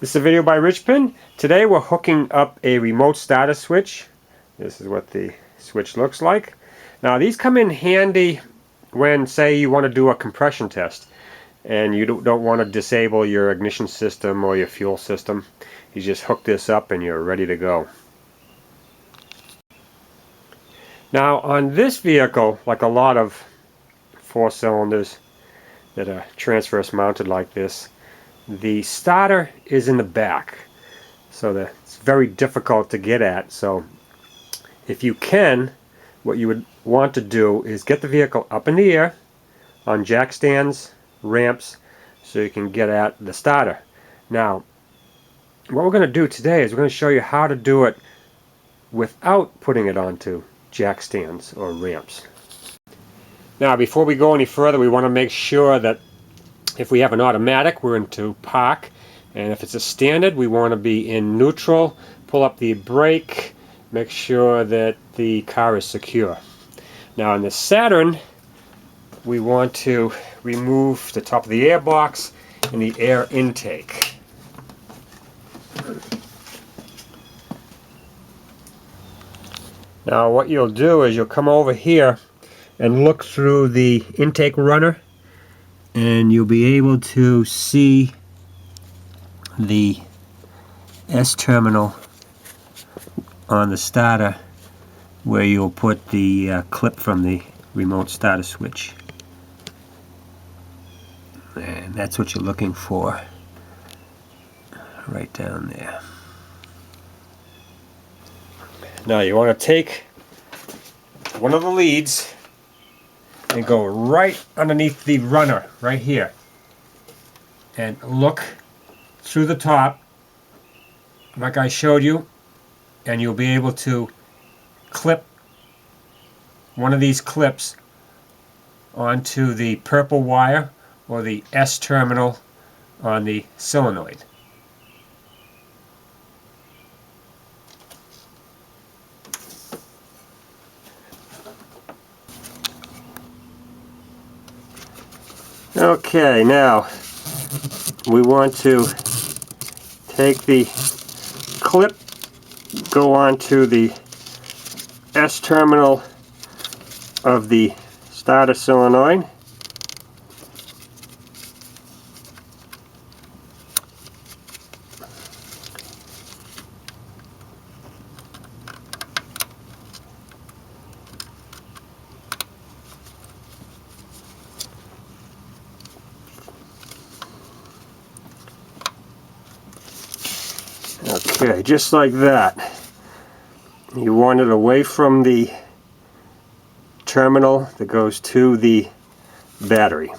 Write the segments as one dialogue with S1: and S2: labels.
S1: This is a video by Richpin. Today we're hooking up a remote starter switch. This is what the switch looks like. Now these come in handy when, say, you want to do a compression test and you don't want to disable your ignition system or your fuel system. You just hook this up and you're ready to go. Now on this vehicle, like a lot of 4-cylinders that are transverse mounted like this, the starter is in the back, so that it's very difficult to get at. So if you can, what you would want to do is get the vehicle up in the air on jack stands, ramps, so you can get at the starter. Now what we're going to do today is we're going to show you how to do it without putting it onto jack stands or ramps. Now before we go any further, we want to make sure that if we have an automatic, we're into park, and if it's a standard, we want to be in neutral. Pull up the brake, make sure that the car is secure. Now in the Saturn, we want to remove the top of the air box and the air intake. Now what you'll do is you'll come over here and look through the intake runner, and you'll be able to see the S terminal on the starter where you'll put the clip from the remote starter switch. And that's what you're looking for, right down there. Now you want to take one of the leads and go right underneath the runner right here and look through the top like I showed you, and you'll be able to clip one of these clips onto the purple wire or the S terminal on the solenoid. Okay, now we want to take the clip, go onto the S terminal of the starter solenoid, okay, just like that. You want it away from the terminal that goes to the battery.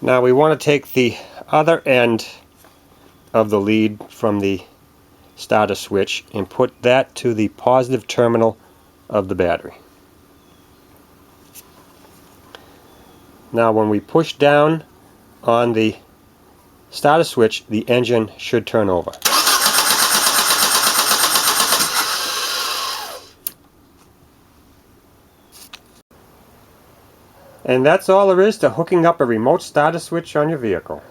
S1: Now we want to take the other end of the lead from the starter switch and put that to the positive terminal of the battery. Now when we push down on the starter switch, the engine should turn over. And that's all there is to hooking up a remote starter switch on your vehicle.